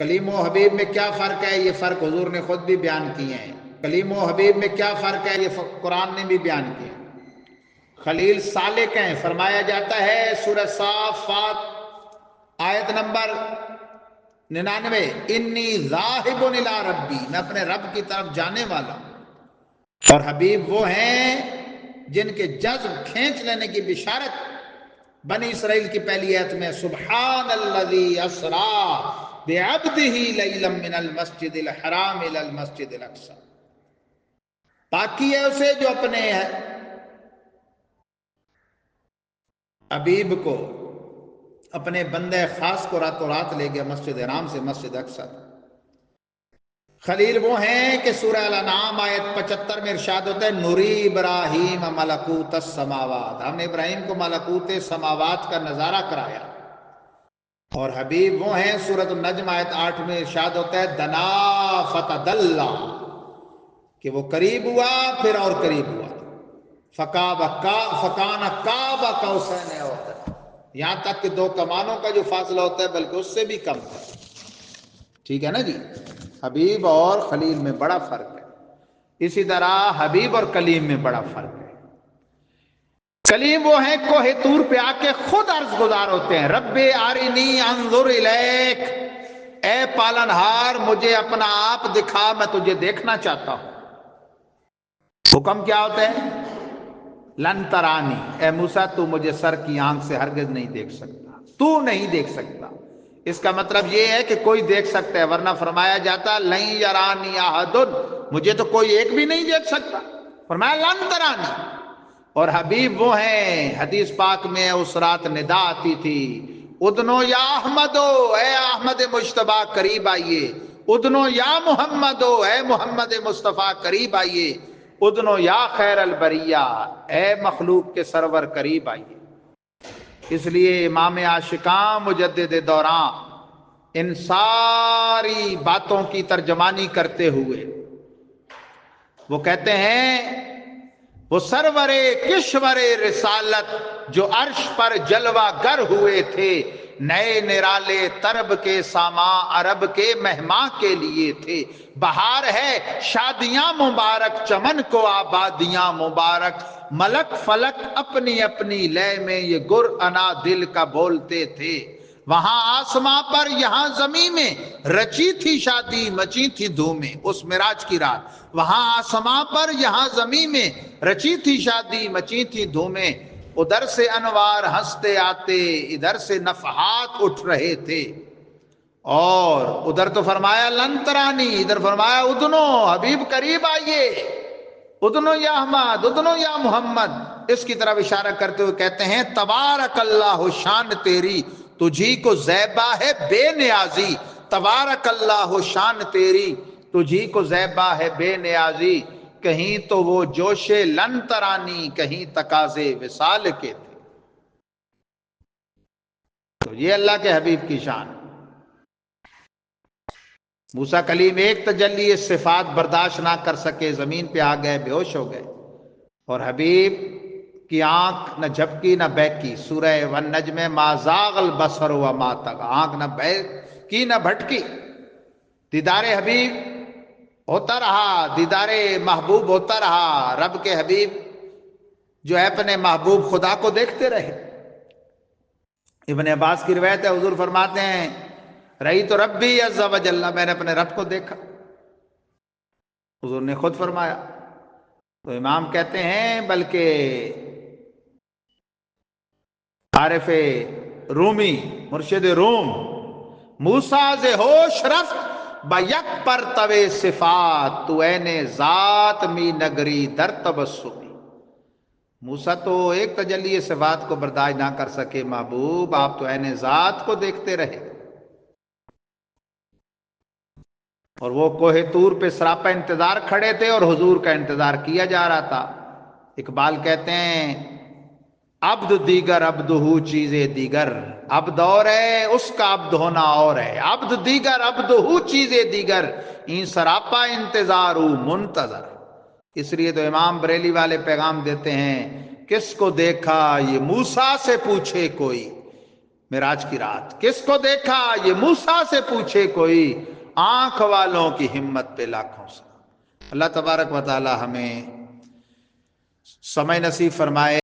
کلیم و حبیب میں کیا فرق ہے؟ یہ فرق حضور نے خود بھی بیان کیے ہیں۔ کلیم و حبیب میں کیا فرق ہے؟ یہ قرآن نے بھی بیان کیا۔ خلیل سالک ہیں، فرمایا جاتا ہے سورہ صافات آیت نمبر 99، انی ذاہب الی ربی، میں اپنے رب کی طرف جانے والا ہوں۔ اور حبیب وہ ہیں جن کے جذب کھینچ لینے کی بشارت بنی اسرائیل کی پہلی آیت میں سبحان الذی اسری بعبدہ لیلا من المسجد الحرام الی المسجد الاقصی، پاکی ہے اسے جو اپنے حبیب کو، اپنے بندے خاص کو راتوں رات لے گیا مسجد حرام سے مسجد اقصی۔ خلیل وہ ہیں کہ سورہ الانعام آیت 75 میں ارشاد ہوتا ہے نوری ابراہیم ملکوت السماوات، ہم نے ابراہیم کو ملکوت سماوات کا نظارہ کرایا۔ اور حبیب وہ ہیں سورۃ النجم آیت 8 میں ارشاد ہوتا ہے دنا فتدلا، کہ وہ قریب ہوا پھر اور قریب ہوا، فکان قاب قوسین او ادنی، یہاں تک کہ دو کمانوں کا جو فاصلہ ہوتا ہے بلکہ اس سے بھی کم تھا۔ ٹھیک ہے نا جی؟ حبیب اور خلیل میں بڑا فرق ہے، اسی طرح حبیب اور کلیم میں بڑا فرق ہے۔ کلیم وہ ہیں کوہ طور پہ آ کے خود عرض گزار ہوتے ہیں رب ارنی انظر الیک، اے پالنہار مجھے اپنا آپ دکھا، میں تجھے دیکھنا چاہتا ہوں۔ حکم کیا ہوتا ہے؟ لن ترانی، اے موسیٰ تو مجھے سر کی آنکھ سے ہرگز نہیں دیکھ سکتا، تو نہیں دیکھ سکتا۔ اس کا مطلب یہ ہے کہ کوئی دیکھ سکتا ہے، ورنہ فرمایا جاتا لن یرانی احد، مجھے تو کوئی ایک بھی نہیں دیکھ سکتا، فرمایا لن ترانی۔ اور حبیب وہ ہیں، حدیث پاک میں اس رات ندا آتی تھی ادنو یا احمدو، اے احمد مجتبیٰ قریب آئیے، ادنو یا محمدو، اے محمد مصطفیٰ قریب آئیے، ادنو یا خیر البریہ، اے مخلوق کے سرور قریب آئیے۔ اس لیے امام عاشقاں مجدد دوراں ان ساری باتوں کی ترجمانی کرتے ہوئے وہ کہتے ہیں وہ سرور کشور رسالت جو عرش پر جلوہ گر ہوئے تھے، نئے نرالے طرب کے ساماں عرب کے مہماں کے لیے تھے۔ بہار ہے شادیاں مبارک، چمن کو آبادیاں مبارک، ملک فلک اپنی اپنی لے میں یہ گر انا دل کا بولتے تھے۔ وہاں آسماں پر یہاں زمین میں رچی تھی شادی مچی تھی دھومیں، اس معراج کی رات وہاں آسماں پر یہاں زمین میں رچی تھی شادی مچی تھی دھومیں، ادھر سے انوار ہنستے آتے ادھر سے نفحات اٹھ رہے تھے۔ اور ادھر تو فرمایا لن ترانی، ادھر فرمایا ادنو، حبیب قریب آئیے، ادنو یا احمد، ادنو یا محمد۔ اس کی طرف اشارہ کرتے ہوئے کہتے ہیں تبارک اللہ شان تیری تجھی کو زیبا ہے بے نیازی، تبارک اللہ شان تیری تجھی کو زیبا ہے بے نیازی، کہیں تو وہ جوش لن ترانی، کہیں تقاضے وصال کے تھے۔ تو یہ اللہ کے حبیب کی شان۔ موسیٰ کلیم ایک تجلی صفات برداشت نہ کر سکے، زمین پہ آ گئے، بے ہوش ہو گئے، اور حبیب کی آنکھ نہ جھپکی نہ بہکی۔ سورہ والنجم ما زاغ البصر وما طغى، آنکھ نہ بہکی نہ بھٹکی۔ دیدار حبیب ہوتا رہا، دیدار محبوب ہوتا رہا، رب کے حبیب جو ہے اپنے محبوب خدا کو دیکھتے رہے۔ ابن عباس کی روایت ہے، حضور فرماتے ہیں رہی تو ربی عز و جل، میں نے اپنے رب کو دیکھا، حضور نے خود فرمایا۔ تو امام کہتے ہیں بلکہ عارف رومی مرشد روم موسیٰ ز ہوش رفت بیک پر توے صفات، تو عین ذات می نگری در تبسمی۔ موسیٰ تو ایک تجلی صفات کو برداشت نہ کر سکے، محبوب آپ تو عین ذات کو دیکھتے رہے۔ اور وہ کوہ طور پہ سراپا انتظار کھڑے تھے اور حضور کا انتظار کیا جا رہا تھا۔ اقبال کہتے ہیں عبد دیگر عبد ہو چیزیں دیگر، عبد اور ہے اس کا عبد ہونا اور ہے، عبد دیگر عبد ہو چیزیں دیگر، این سراپا انتظار ہو منتظر۔ اس لیے تو امام بریلی والے پیغام دیتے ہیں کس کو دیکھا یہ موسیٰ سے پوچھے کوئی، معراج کی رات کس کو دیکھا؟ یہ موسیٰ سے پوچھے کوئی، آنکھ والوں کی ہمت پہ لاکھوں سے۔ اللہ تبارک و تعالی ہمیں سمع نصیب فرمائے۔